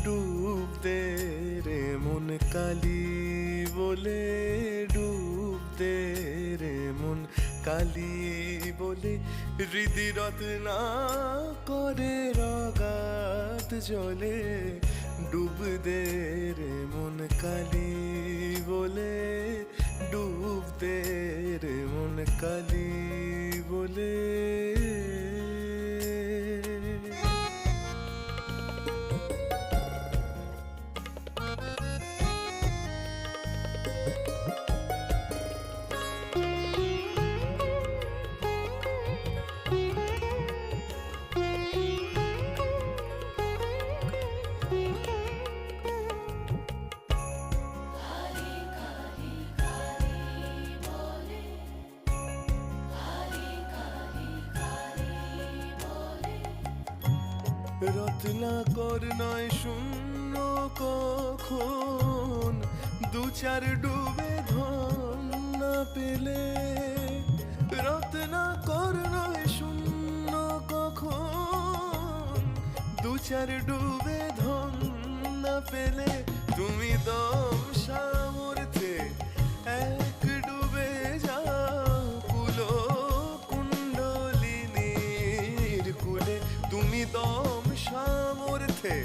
ডুব দে রে মন কালি বলে, ডুব দে রে মন কালি বলে, হৃদি রত্না করে রগাত জলে, ডুব দে রে মন কালি বলে, ডুব দে রে মন কালি বলে। রত্নাকর নয় শূন্য কখন, দু চার ডুবে ধন না পেলে। রত্নাকর নয় শূন্য কখন, দু চার ডুবে ধন না পেলে। তুমি দম সামর্থ্যে এক ডুবে যাও কুলো কুণ্ডলিনীর কুলে। তুমি দম সামর্থ্যে